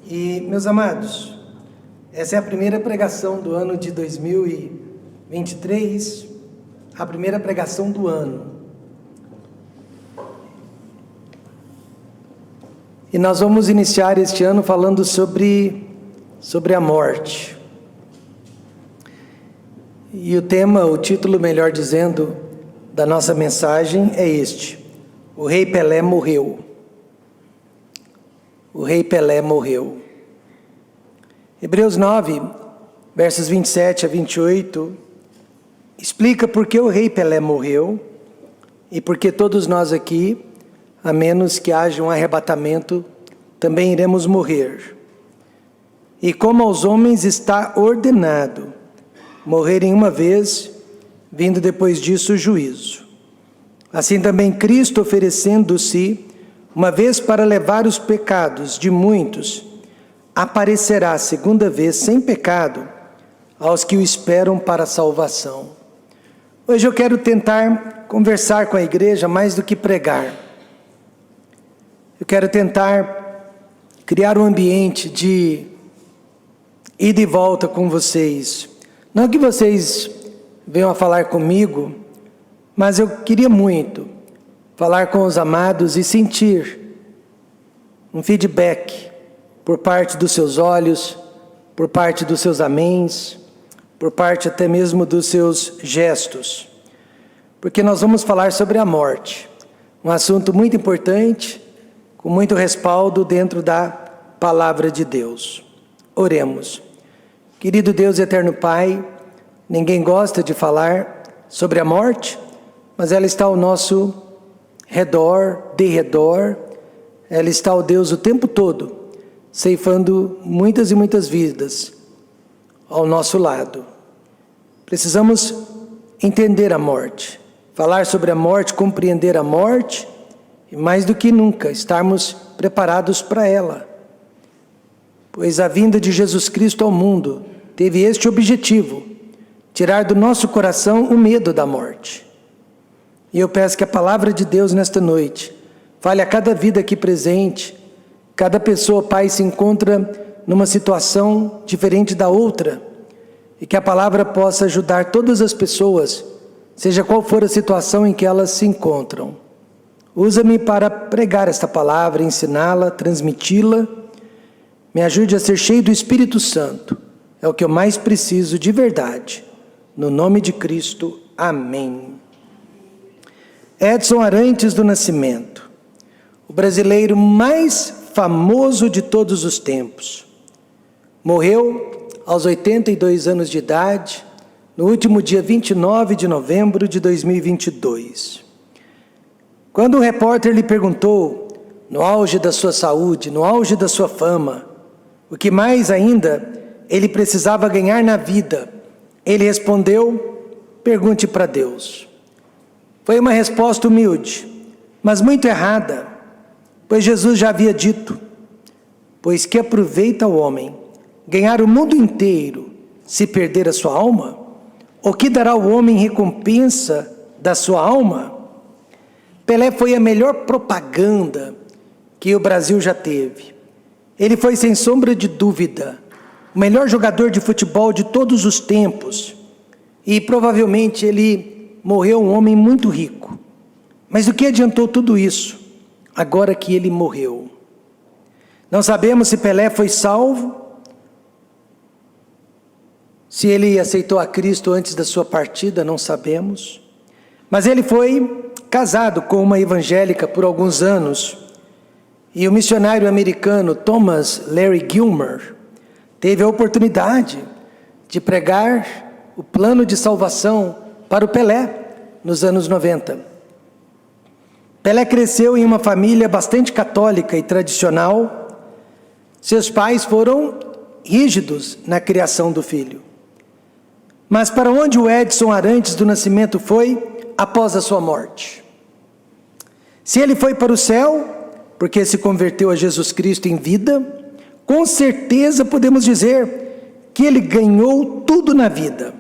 E, meus amados, essa é a primeira pregação do ano de 2023, a primeira pregação do ano. E nós vamos iniciar este ano falando sobre a morte. E o tema, o título, melhor dizendo, da nossa mensagem é este: o Rei Pelé morreu. O Rei Pelé morreu. Hebreus 9, versos 27 a 28, explica por que o Rei Pelé morreu e por que todos nós aqui, a menos que haja um arrebatamento, também iremos morrer. E como aos homens está ordenado morrerem uma vez, vindo depois disso o juízo. Assim também Cristo, oferecendo-se uma vez para levar os pecados de muitos, aparecerá a segunda vez sem pecado aos que o esperam para a salvação. Hoje eu quero tentar conversar com a igreja mais do que pregar. Eu quero tentar criar um ambiente de ida e volta com vocês. Não que vocês venham a falar comigo, mas eu queria muito falar com os amados e sentir um feedback por parte dos seus olhos, por parte dos seus améns, por parte até mesmo dos seus gestos. Porque nós vamos falar sobre a morte, um assunto muito importante, com muito respaldo dentro da palavra de Deus. Oremos. Querido Deus e eterno Pai, ninguém gosta de falar sobre a morte, mas ela está ao nosso redor, derredor, ela está, ó Deus, o tempo todo, ceifando muitas e muitas vidas ao nosso lado. Precisamos entender a morte, falar sobre a morte, compreender a morte, e mais do que nunca, estarmos preparados para ela. Pois a vinda de Jesus Cristo ao mundo teve este objetivo: tirar do nosso coração o medo da morte. E eu peço que a palavra de Deus nesta noite fale a cada vida aqui presente. Cada pessoa, Pai, se encontra numa situação diferente da outra, e que a palavra possa ajudar todas as pessoas, seja qual for a situação em que elas se encontram. Usa-me para pregar esta palavra, ensiná-la, transmiti-la. Me ajude a ser cheio do Espírito Santo. É o que eu mais preciso de verdade. No nome de Cristo, amém. Edson Arantes do Nascimento, o brasileiro mais famoso de todos os tempos, morreu aos 82 anos de idade, no último dia 29 de novembro de 2022. Quando o repórter lhe perguntou, no auge da sua saúde, no auge da sua fama, o que mais ainda ele precisava ganhar na vida, ele respondeu: pergunte para Deus. Foi uma resposta humilde, mas muito errada, pois Jesus já havia dito: pois que aproveita o homem ganhar o mundo inteiro se perder a sua alma? Ou que dará o homem em recompensa da sua alma? Pelé foi a melhor propaganda que o Brasil já teve. Ele foi, sem sombra de dúvida, o melhor jogador de futebol de todos os tempos. E provavelmente ele morreu um homem muito rico. Mas o que adiantou tudo isso, agora que ele morreu? Não sabemos se Pelé foi salvo, se ele aceitou a Cristo antes da sua partida, não sabemos. Mas ele foi casado com uma evangélica por alguns anos. E o missionário americano Thomas Larry Gilmer teve a oportunidade de pregar o plano de salvação para o Pelé nos anos 90. Pelé cresceu em uma família bastante católica e tradicional. Seus pais foram rígidos na criação do filho. Mas para onde o Edson Arantes do Nascimento foi após a sua morte? Se ele foi para o céu, porque se converteu a Jesus Cristo em vida, com certeza podemos dizer que ele ganhou tudo na vida.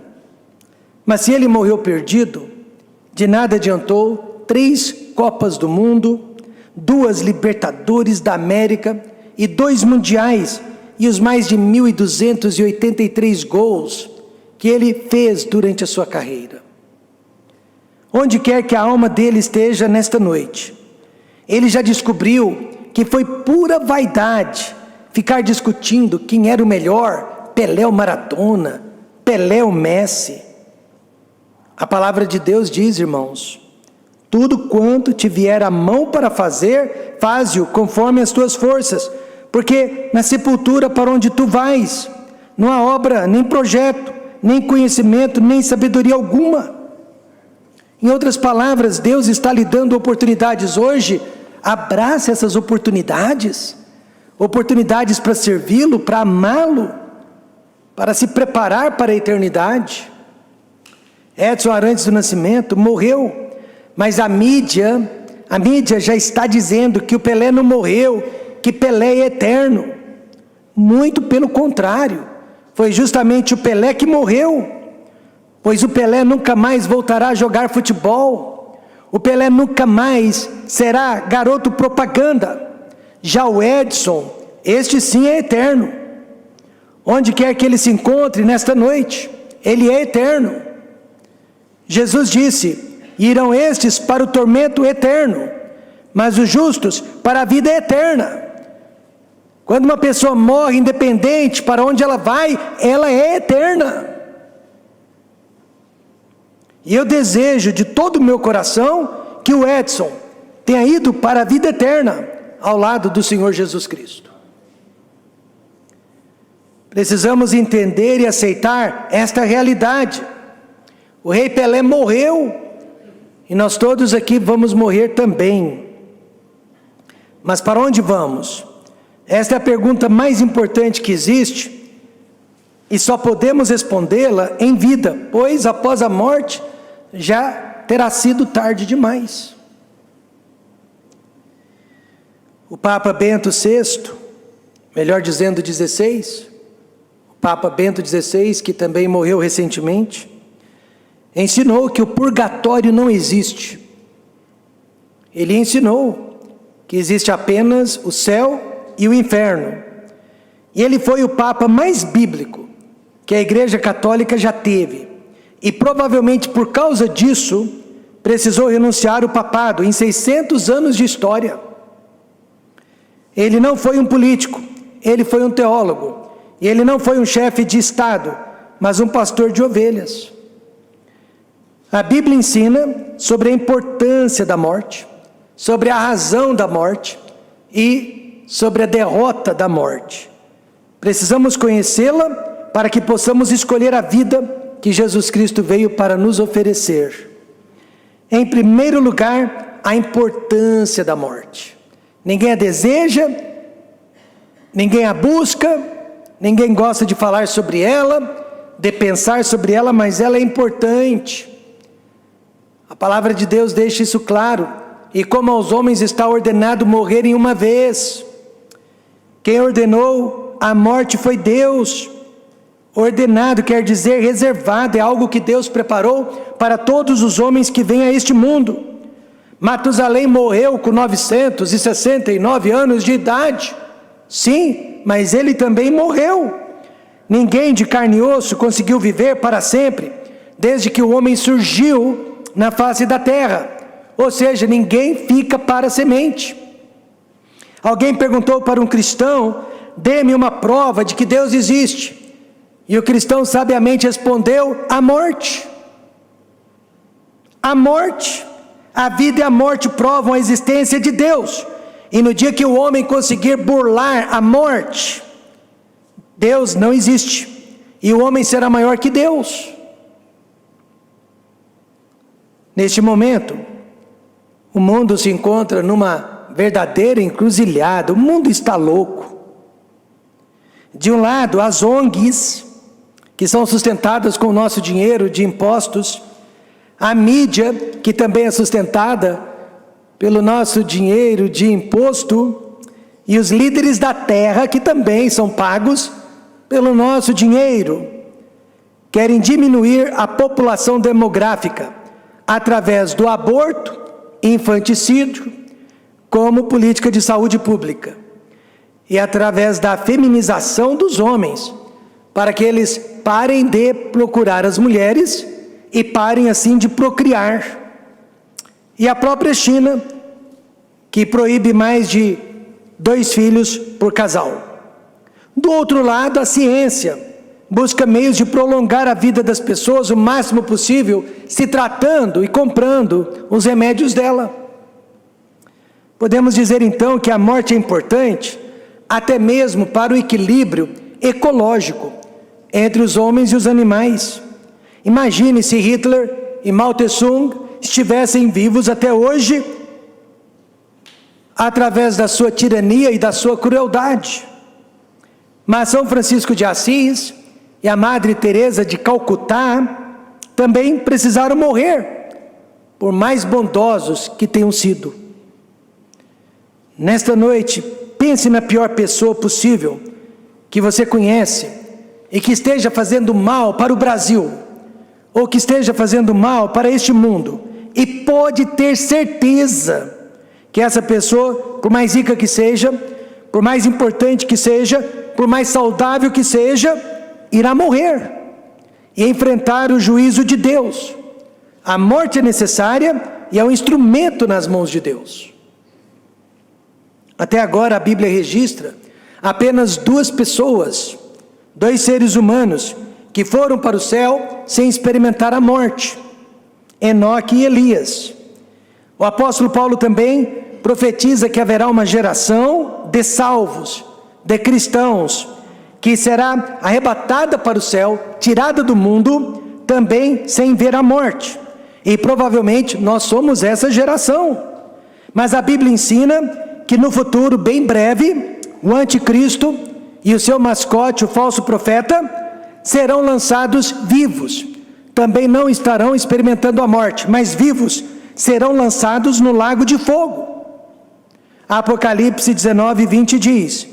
Mas se ele morreu perdido, de nada adiantou 3 Copas do Mundo, 2 Libertadores da América e 2 Mundiais e os mais de 1.283 gols que ele fez durante a sua carreira. Onde quer que a alma dele esteja nesta noite, ele já descobriu que foi pura vaidade ficar discutindo quem era o melhor, Pelé ou Maradona, Pelé ou Messi. A palavra de Deus diz, irmãos, tudo quanto te vier a mão para fazer, faze-o conforme as tuas forças, porque na sepultura para onde tu vais, não há obra, nem projeto, nem conhecimento, nem sabedoria alguma. Em outras palavras, Deus está lhe dando oportunidades hoje. Abrace essas oportunidades, oportunidades para servi-lo, para amá-lo, para se preparar para a eternidade. Edson Arantes do Nascimento morreu, mas a mídia já está dizendo que o Pelé não morreu, que Pelé é eterno. Muito pelo contrário, foi justamente o Pelé que morreu, pois o Pelé nunca mais voltará a jogar futebol, o Pelé nunca mais será garoto propaganda. Já o Edson, este sim é eterno. Onde quer que ele se encontre nesta noite, ele é eterno. Jesus disse: irão estes para o tormento eterno, mas os justos para a vida eterna. Quando uma pessoa morre, independente para onde ela vai, ela é eterna. E eu desejo de todo o meu coração que o Edson tenha ido para a vida eterna ao lado do Senhor Jesus Cristo. Precisamos entender e aceitar esta realidade. O rei Pelé morreu e nós todos aqui vamos morrer também. Mas para onde vamos? Esta é a pergunta mais importante que existe e só podemos respondê-la em vida, pois após a morte já terá sido tarde demais. O Papa Bento VI, melhor dizendo 16, o Papa Bento XVI, que também morreu recentemente, ensinou que o purgatório não existe. Ele ensinou que existe apenas o céu e o inferno. E ele foi o Papa mais bíblico que a Igreja Católica já teve. E provavelmente por causa disso, precisou renunciar ao papado em 600 anos de história. Ele não foi um político, ele foi um teólogo. E ele não foi um chefe de Estado, mas um pastor de ovelhas. A Bíblia ensina sobre a importância da morte, sobre a razão da morte e sobre a derrota da morte. Precisamos conhecê-la para que possamos escolher a vida que Jesus Cristo veio para nos oferecer. Em primeiro lugar, a importância da morte. Ninguém a deseja, ninguém a busca, ninguém gosta de falar sobre ela, de pensar sobre ela, mas ela é importante. A palavra de Deus deixa isso claro. E como aos homens está ordenado morrerem uma vez, quem ordenou a morte foi Deus. Ordenado quer dizer reservado, é algo que Deus preparou para todos os homens que vêm a este mundo. Matusalém morreu com 969 anos de idade. Sim, mas ele também morreu. Ninguém de carne e osso conseguiu viver para sempre, desde que o homem surgiu na face da terra. Ou seja, ninguém fica para semente. Alguém perguntou para um cristão: dê-me uma prova de que Deus existe. E o cristão sabiamente respondeu: a morte. A morte. A vida e a morte provam a existência de Deus. E no dia que o homem conseguir burlar a morte, Deus não existe. E o homem será maior que Deus. Neste momento, o mundo se encontra numa verdadeira encruzilhada. O mundo está louco. De um lado, as ONGs, que são sustentadas com o nosso dinheiro de impostos, a mídia, que também é sustentada pelo nosso dinheiro de imposto, e os líderes da terra, que também são pagos pelo nosso dinheiro, querem diminuir a população demográfica através do aborto e infanticídio como política de saúde pública. e através da feminização dos homens, para que eles parem de procurar as mulheres e parem assim de procriar. E a própria China, que proíbe mais de 2 filhos por casal. Do outro lado, a ciência busca meios de prolongar a vida das pessoas o máximo possível, se tratando e comprando os remédios dela. Podemos dizer então que a morte é importante, até mesmo para o equilíbrio ecológico entre os homens e os animais. Imagine se Hitler e Mao Tse-tung estivessem vivos até hoje, através da sua tirania e da sua crueldade. Mas São Francisco de Assis e a Madre Teresa de Calcutá também precisaram morrer, por mais bondosos que tenham sido. Nesta noite, pense na pior pessoa possível que você conhece e que esteja fazendo mal para o Brasil, ou que esteja fazendo mal para este mundo, e pode ter certeza que essa pessoa, por mais rica que seja, por mais importante que seja, por mais saudável que seja, irá morrer e enfrentar o juízo de Deus. A morte é necessária e é um instrumento nas mãos de Deus. Até agora a Bíblia registra apenas 2 pessoas, 2 seres humanos, que foram para o céu sem experimentar a morte: Enoque e Elias. O apóstolo Paulo também profetiza que haverá uma geração de salvos, de cristãos, que será arrebatada para o céu, tirada do mundo, também sem ver a morte. E provavelmente nós somos essa geração. Mas a Bíblia ensina que no futuro, bem breve, o anticristo e o seu mascote, o falso profeta, serão lançados vivos. Também não estarão experimentando a morte, mas vivos serão lançados no lago de fogo. Apocalipse 19:20 diz: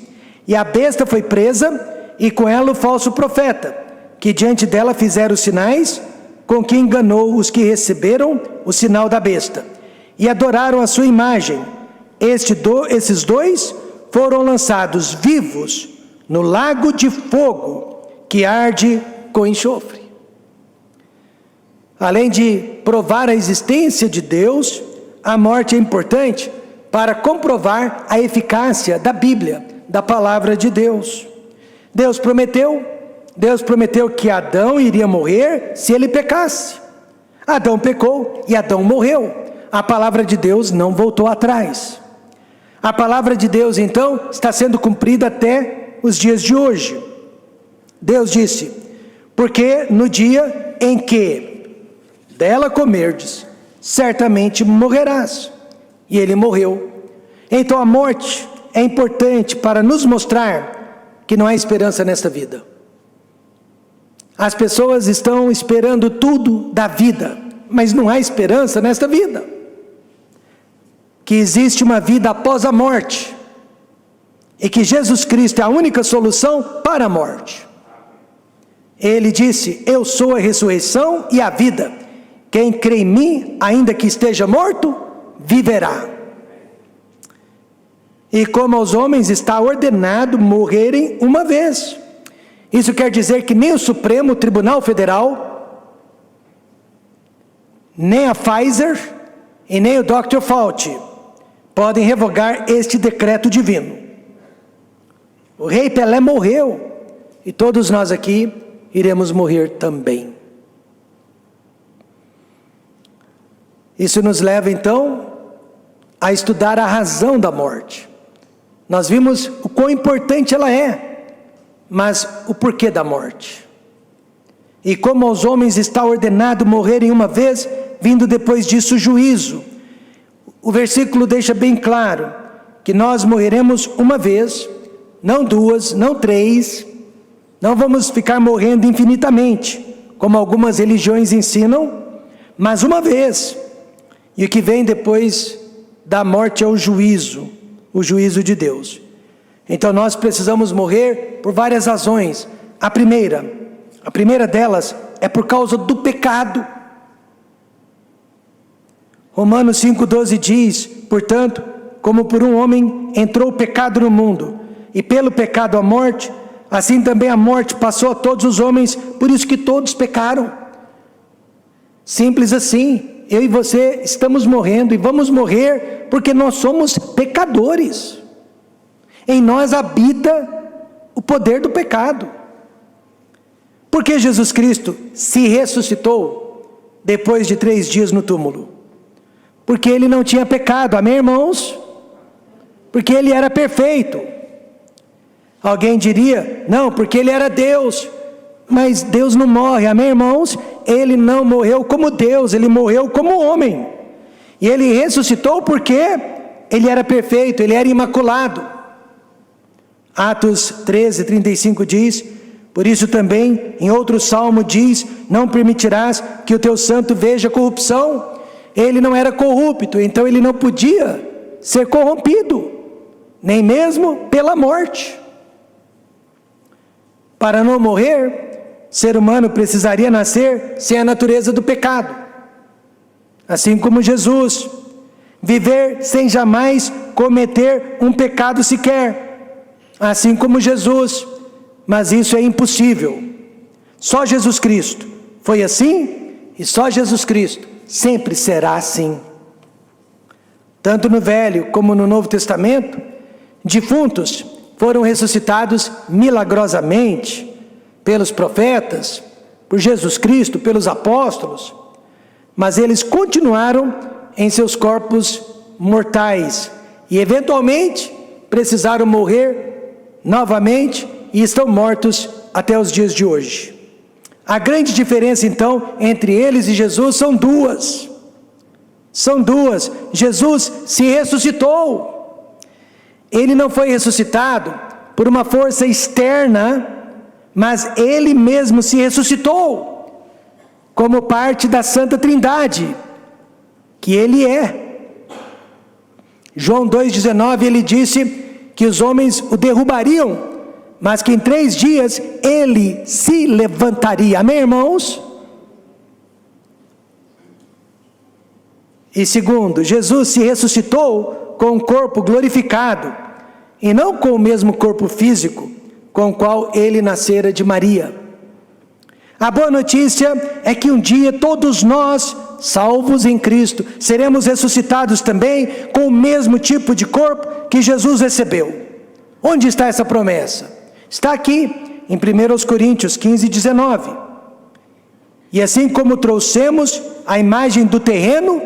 e a besta foi presa, e com ela o falso profeta, que diante dela fizeram os sinais, com que enganou os que receberam o sinal da besta, e adoraram a sua imagem. Esses 2 foram lançados vivos no lago de fogo, que arde com enxofre. Além de provar a existência de Deus, a morte é importante para comprovar a eficácia da Bíblia, da palavra de Deus. Deus prometeu que Adão iria morrer se ele pecasse. Adão pecou e Adão morreu. A palavra de Deus não voltou atrás. A palavra de Deus, então, está sendo cumprida até os dias de hoje. Deus disse: porque no dia em que dela comerdes, certamente morrerás. E ele morreu. Então a morte é importante para nos mostrar que não há esperança nesta vida. As pessoas estão esperando tudo da vida, mas não há esperança nesta vida. Que existe uma vida após a morte, e que Jesus Cristo é a única solução para a morte. Ele disse: eu sou a ressurreição e a vida. Quem crê em mim, ainda que esteja morto, viverá. E como aos homens está ordenado morrerem uma vez. Isso quer dizer que nem o Supremo Tribunal Federal, nem a Pfizer e nem o Dr. Fauci podem revogar este decreto divino. O rei Pelé morreu, e todos nós aqui iremos morrer também. Isso nos leva então a estudar a razão da morte. Nós vimos o quão importante ela é, mas o porquê da morte. E como aos homens está ordenado morrerem uma vez, vindo depois disso o juízo. O versículo deixa bem claro que nós morreremos uma vez, não 2, não 3, não vamos ficar morrendo infinitamente, como algumas religiões ensinam, mas uma vez. E o que vem depois da morte é o juízo de Deus. Então nós precisamos morrer por várias razões. A primeira delas é por causa do pecado. Romanos 5,12 diz: portanto, como por um homem entrou o pecado no mundo, e pelo pecado a morte, assim também a morte passou a todos os homens, por isso que todos pecaram. Simples assim, eu e você estamos morrendo e vamos morrer porque nós somos pecadores. Em nós habita o poder do pecado. Porque Jesus Cristo se ressuscitou depois de 3 dias no túmulo? Porque ele não tinha pecado, amém, irmãos? Porque ele era perfeito. Alguém diria, não, porque ele era Deus. Mas Deus não morre, amém, irmãos? Ele não morreu como Deus, ele morreu como homem. E ele ressuscitou porque ele era perfeito, ele era imaculado. Atos 13, 35 diz, por isso também, em outro salmo diz, não permitirás que o teu santo veja corrupção. Ele não era corrupto, então ele não podia ser corrompido, nem mesmo pela morte. Para não morrer, ser humano precisaria nascer sem a natureza do pecado, assim como Jesus, viver sem jamais cometer um pecado sequer, assim como Jesus, mas isso é impossível. Só Jesus Cristo foi assim e só Jesus Cristo sempre será assim. Tanto no Velho como no Novo Testamento, defuntos foram ressuscitados milagrosamente pelos profetas, por Jesus Cristo, pelos apóstolos, mas eles continuaram em seus corpos mortais e eventualmente precisaram morrer novamente e estão mortos até os dias de hoje. A grande diferença então entre eles e Jesus são duas. Jesus se ressuscitou. Ele não foi ressuscitado por uma força externa, mas ele mesmo se ressuscitou como parte da Santa Trindade, que ele é. João 2,19, ele disse que os homens o derrubariam, mas que em 3 dias ele se levantaria, amém, irmãos? E segundo, Jesus se ressuscitou com um corpo glorificado, e não com o mesmo corpo físico com o qual ele nascera de Maria. A boa notícia é que um dia todos nós, salvos em Cristo, seremos ressuscitados também com o mesmo tipo de corpo que Jesus recebeu. Onde está essa promessa? Está aqui em 1 Coríntios 15, 19. E assim como trouxemos a imagem do terreno,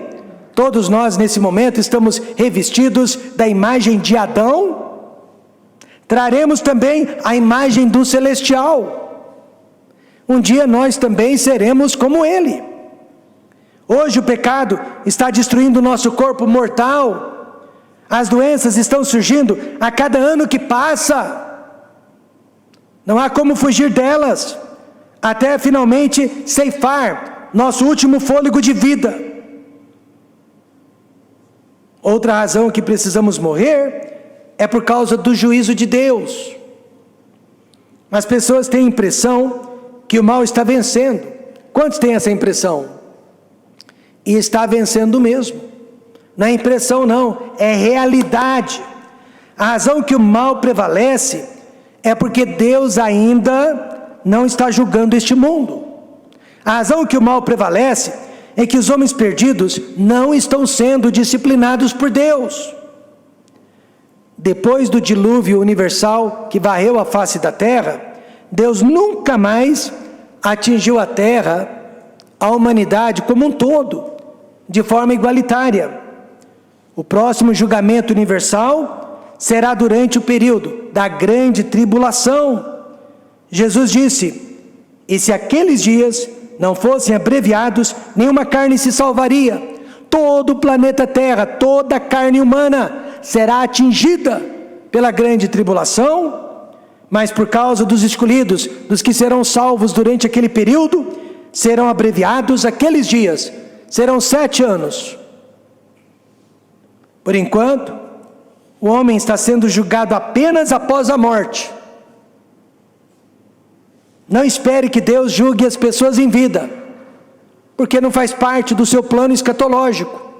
todos nós nesse momento estamos revestidos da imagem de Adão, traremos também a imagem do celestial. Um dia nós também seremos como ele. Hoje o pecado está destruindo o nosso corpo mortal. As doenças estão surgindo a cada ano que passa. Não há como fugir delas, até finalmente ceifar nosso último fôlego de vida. Outra razão que precisamos morrer é por causa do juízo de Deus. As pessoas têm a impressão que o mal está vencendo. Quantos têm essa impressão? E está vencendo mesmo. Não é impressão não, é realidade. A razão que o mal prevalece é porque Deus ainda não está julgando este mundo. A razão que o mal prevalece é que os homens perdidos não estão sendo disciplinados por Deus. Depois do dilúvio universal que varreu a face da terra, Deus nunca mais atingiu a terra, a humanidade como um todo, de forma igualitária. O próximo julgamento universal será durante o período da grande tribulação. Jesus disse, e se aqueles dias não fossem abreviados, nenhuma carne se salvaria. Todo o planeta Terra, toda a carne humana será atingida pela grande tribulação, mas por causa dos escolhidos, dos que serão salvos durante aquele período, serão abreviados aqueles dias, serão 7 anos. Por enquanto, o homem está sendo julgado apenas após a morte. Não espere que Deus julgue as pessoas em vida, porque não faz parte do seu plano escatológico.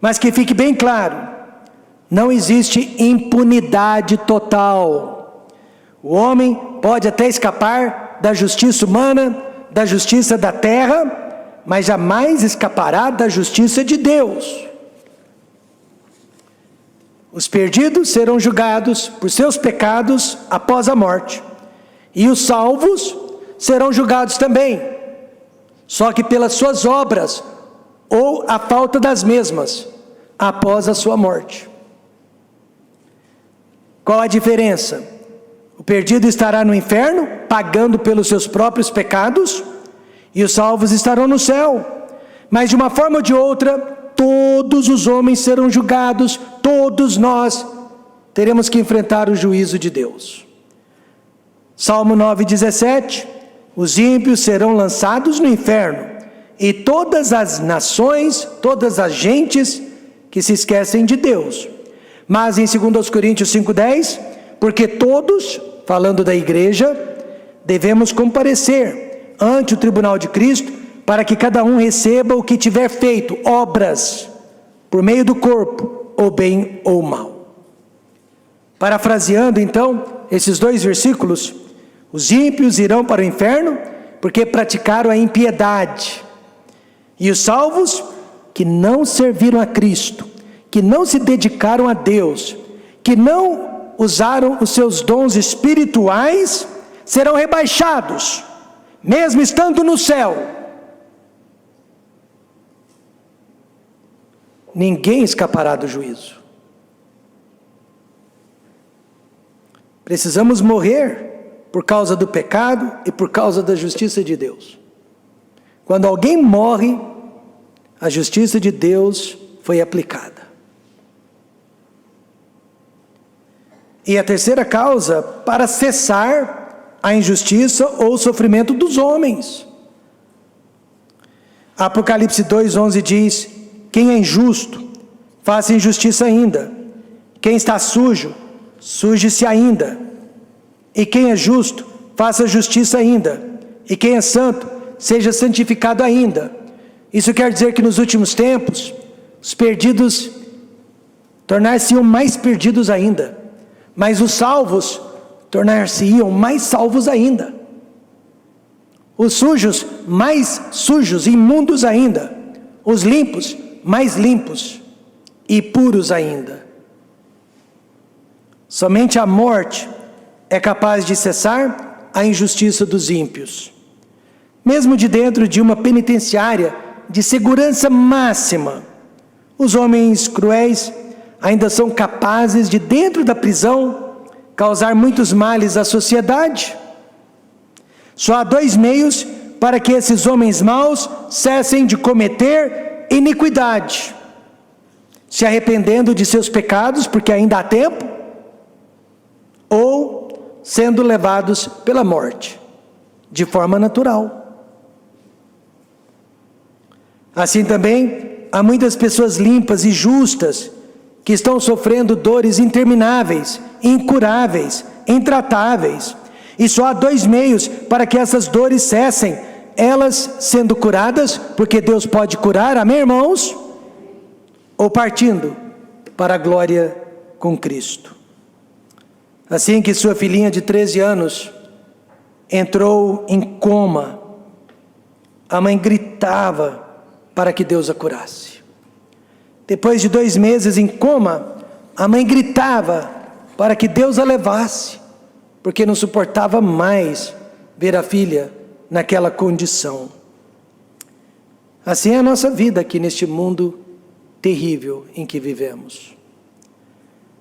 Mas que fique bem claro, não existe impunidade total. O homem pode até escapar da justiça humana, da justiça da terra, mas jamais escapará da justiça de Deus. Os perdidos serão julgados por seus pecados após a morte, e os salvos serão julgados também, só que pelas suas obras, ou a falta das mesmas, após a sua morte. Qual a diferença? O perdido estará no inferno, pagando pelos seus próprios pecados, e os salvos estarão no céu. Mas de uma forma ou de outra, todos os homens serão julgados, todos nós teremos que enfrentar o juízo de Deus. Salmo 9,17: os ímpios serão lançados no inferno, e todas as nações, todas as gentes que se esquecem de Deus. Mas em 2 Coríntios 5,10, porque todos, falando da igreja, devemos comparecer ante o tribunal de Cristo, para que cada um receba o que tiver feito, obras, por meio do corpo, ou bem ou mal. Parafraseando então esses dois versículos, os ímpios irão para o inferno, porque praticaram a impiedade, e os salvos, que não serviram a Cristo, que não se dedicaram a Deus, que não usaram os seus dons espirituais, serão rebaixados, mesmo estando no céu. Ninguém escapará do juízo. Precisamos morrer por causa do pecado e por causa da justiça de Deus. Quando alguém morre, a justiça de Deus foi aplicada. E a terceira causa, para cessar a injustiça ou o sofrimento dos homens. Apocalipse 2:11 diz: quem é injusto, faça injustiça ainda. Quem está sujo, suje-se ainda. E quem é justo, faça justiça ainda. E quem é santo, seja santificado ainda. Isso quer dizer que nos últimos tempos, os perdidos tornar-se-iam mais perdidos ainda, mas os salvos tornar-se-iam mais salvos ainda. Os sujos, mais sujos, imundos ainda. Os limpos, mais limpos e puros ainda. Somente a morte é capaz de cessar a injustiça dos ímpios. Mesmo de dentro de uma penitenciária de segurança máxima, os homens cruéis ainda são capazes de, dentro da prisão, causar muitos males à sociedade. Só há dois meios para que esses homens maus cessem de cometer iniquidade: se arrependendo de seus pecados, porque ainda há tempo, ou sendo levados pela morte, de forma natural. Assim também, há muitas pessoas limpas e justas, que estão sofrendo dores intermináveis, incuráveis, intratáveis, e só há dois meios para que essas dores cessem: elas sendo curadas, porque Deus pode curar, amém, irmãos? Ou partindo para a glória com Cristo. Assim que sua filhinha de 13 anos entrou em coma, a mãe gritava para que Deus a curasse. Depois de 2 meses em coma, a mãe gritava para que Deus a levasse, porque não suportava mais ver a filha naquela condição. Assim é a nossa vida aqui neste mundo terrível em que vivemos.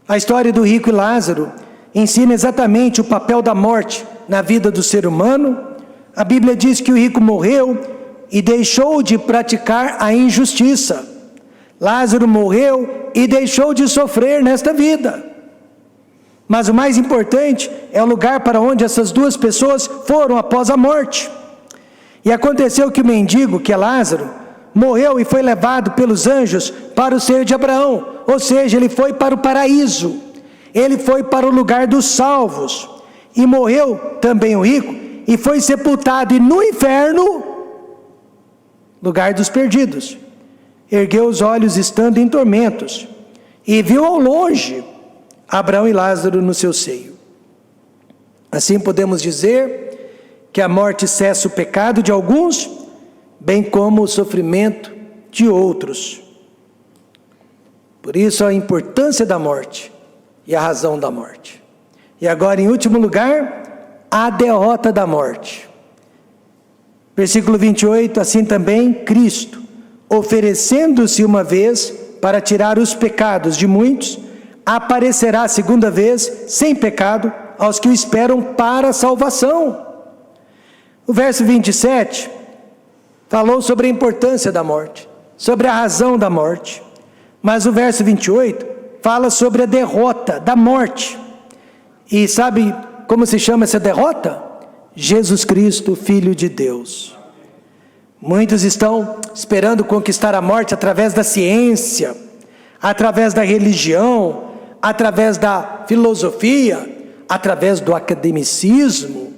A história do rico e Lázaro ensina exatamente o papel da morte na vida do ser humano. A Bíblia diz que o rico morreu e deixou de praticar a injustiça. Lázaro morreu e deixou de sofrer nesta vida. Mas o mais importante é o lugar para onde essas duas pessoas foram após a morte. E aconteceu que o mendigo, que é Lázaro, morreu e foi levado pelos anjos para o seio de Abraão, ou seja, ele foi para o paraíso, ele foi para o lugar dos salvos. E morreu também o rico e foi sepultado, e no inferno, lugar dos perdidos, ergueu os olhos estando em tormentos, e viu ao longe Abraão e Lázaro no seu seio. Assim podemos dizer que a morte cessa o pecado de alguns, bem como o sofrimento de outros. Por isso a importância da morte e a razão da morte. E agora, em último lugar, a derrota da morte. Versículo 28, assim também Cristo, oferecendo-se uma vez para tirar os pecados de muitos, aparecerá a segunda vez sem pecado aos que o esperam para a salvação. O verso 27 falou sobre a importância da morte, sobre a razão da morte. Mas o verso 28 fala sobre a derrota da morte. E sabe como se chama essa derrota? Jesus Cristo, Filho de Deus. Muitos estão esperando conquistar a morte através da ciência, através da religião, através da filosofia, através do academicismo.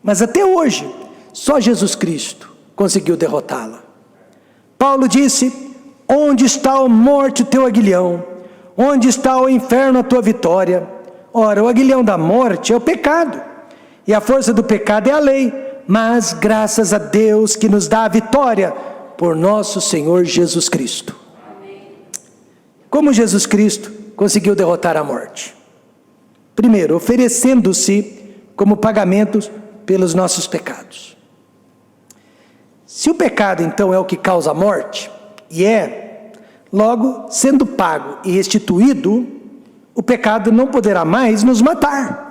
Mas até hoje, só Jesus Cristo conseguiu derrotá-la. Paulo disse: onde está a morte o teu aguilhão? Onde está o inferno a tua vitória? Ora, o aguilhão da morte é o pecado, e a força do pecado é a lei, mas graças a Deus que nos dá a vitória por nosso Senhor Jesus Cristo. Como Jesus Cristo conseguiu derrotar a morte? Primeiro, oferecendo-se como pagamento pelos nossos pecados. Se o pecado então é o que causa a morte, e logo, sendo pago e restituído, o pecado não poderá mais nos matar.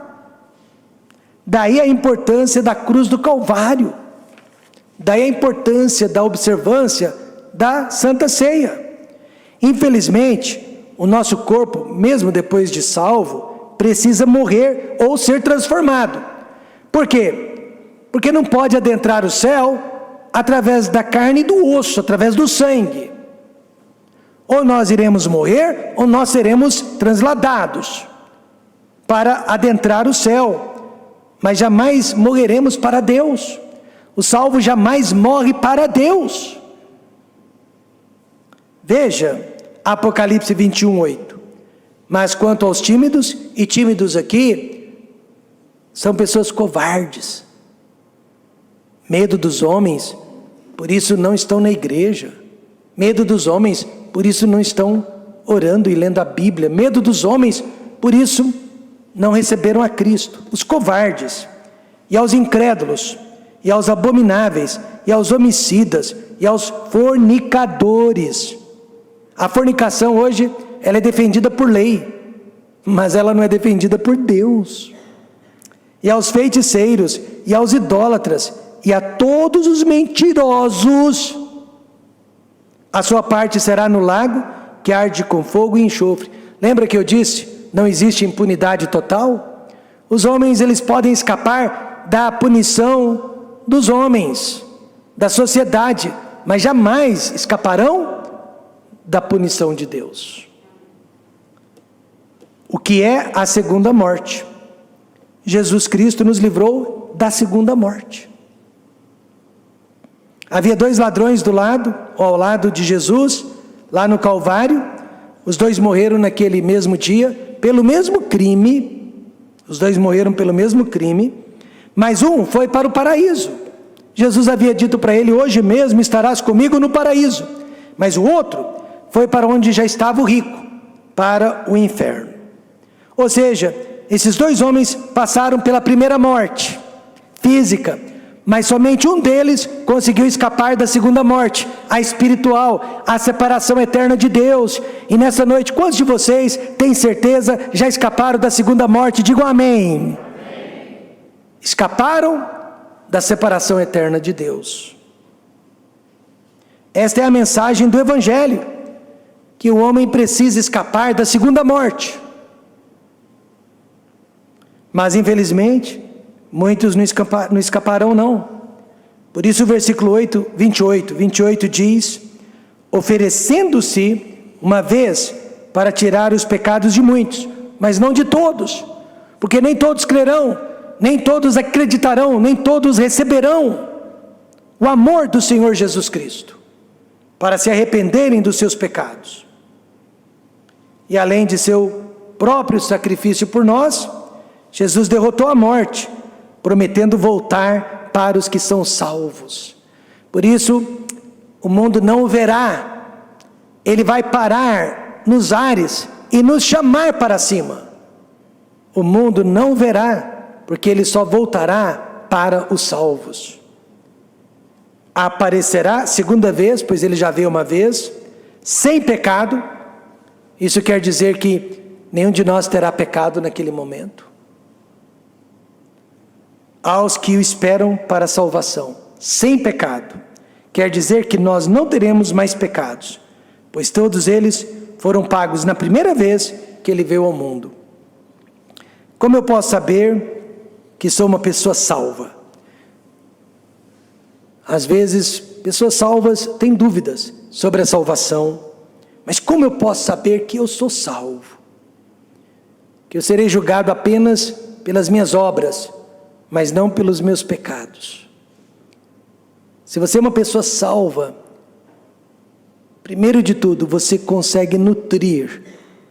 Daí a importância da cruz do Calvário, daí a importância da observância da Santa Ceia. Infelizmente, o nosso corpo, mesmo depois de salvo, precisa morrer ou ser transformado. Por quê? Porque não pode adentrar o céu através da carne e do osso, através do sangue. Ou nós iremos morrer, ou nós seremos transladados para adentrar o céu, mas jamais morreremos para Deus. O salvo jamais morre para Deus. Veja Apocalipse 21:8. Mas quanto aos tímidos, e tímidos aqui são pessoas covardes, medo dos homens, por isso não estão na igreja. Medo dos homens, por isso não estão orando e lendo a Bíblia. Medo dos homens, por isso não receberam a Cristo. Os covardes, e aos incrédulos, e aos abomináveis, e aos homicidas, e aos fornicadores. A fornicação hoje, ela é defendida por lei, mas ela não é defendida por Deus. E aos feiticeiros, e aos idólatras, e a todos os mentirosos, a sua parte será no lago que arde com fogo e enxofre. Lembra que eu disse, não existe impunidade total? Os homens, eles podem escapar da punição dos homens, da sociedade, mas jamais escaparão da punição de Deus. O que é a segunda morte? Jesus Cristo nos livrou da segunda morte. Havia 2 ladrões ao lado de Jesus, lá no Calvário. Os 2 morreram naquele mesmo dia, pelo mesmo crime. Os 2 morreram pelo mesmo crime, mas um foi para o paraíso. Jesus havia dito para ele: hoje mesmo estarás comigo no paraíso. Mas o outro foi para onde já estava o rico, para o inferno. Ou seja, esses 2 homens passaram pela primeira morte física, mas somente um deles conseguiu escapar da segunda morte, a espiritual, a separação eterna de Deus. E nessa noite, quantos de vocês têm certeza já escaparam da segunda morte? Digam amém. Amém. Escaparam da separação eterna de Deus. Esta é a mensagem do Evangelho, que o homem precisa escapar da segunda morte. Mas infelizmente, muitos não escaparão não. Por isso o versículo 28 diz: oferecendo-se uma vez para tirar os pecados de muitos, mas não de todos, porque nem todos crerão, nem todos acreditarão, nem todos receberão o amor do Senhor Jesus Cristo, para se arrependerem dos seus pecados. E além de seu próprio sacrifício por nós, Jesus derrotou a morte, prometendo voltar para os que são salvos. Por isso, o mundo não o verá. Ele vai parar nos ares e nos chamar para cima. O mundo não o verá, porque ele só voltará para os salvos. Aparecerá segunda vez, pois ele já veio uma vez, sem pecado. Isso quer dizer que nenhum de nós terá pecado naquele momento. Aos que o esperam para a salvação, sem pecado, quer dizer que nós não teremos mais pecados, pois todos eles foram pagos na primeira vez que ele veio ao mundo. Como eu posso saber que sou uma pessoa salva? Às vezes, pessoas salvas têm dúvidas sobre a salvação, mas como eu posso saber que eu sou salvo? Que eu serei julgado apenas pelas minhas obras, mas não pelos meus pecados. Se você é uma pessoa salva, primeiro de tudo, você consegue nutrir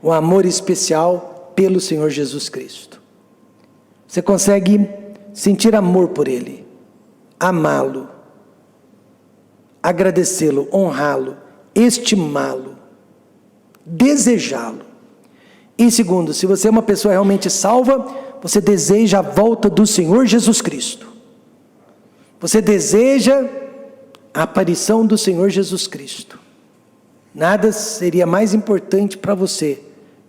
um amor especial pelo Senhor Jesus Cristo. Você consegue sentir amor por Ele, amá-lo, agradecê-lo, honrá-lo, estimá-lo, desejá-lo. E segundo, se você é uma pessoa realmente salva, você deseja a volta do Senhor Jesus Cristo. Você deseja a aparição do Senhor Jesus Cristo. Nada seria mais importante para você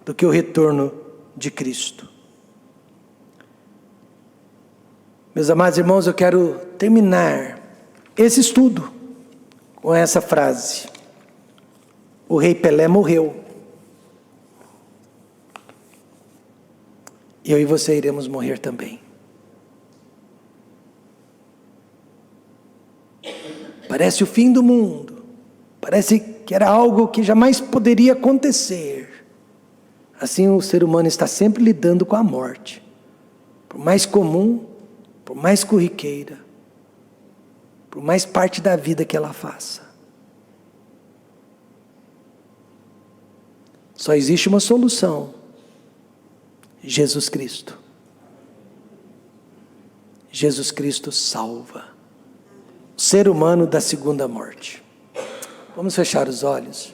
do que o retorno de Cristo. Meus amados irmãos, eu quero terminar esse estudo com essa frase. O rei Pelé morreu. Eu e você iremos morrer também. Parece o fim do mundo. Parece que era algo que jamais poderia acontecer. Assim o ser humano está sempre lidando com a morte. Por mais comum, por mais corriqueira, por mais parte da vida que ela faça. Só existe uma solução. Jesus Cristo. Jesus Cristo salva o ser humano da segunda morte. Vamos fechar os olhos.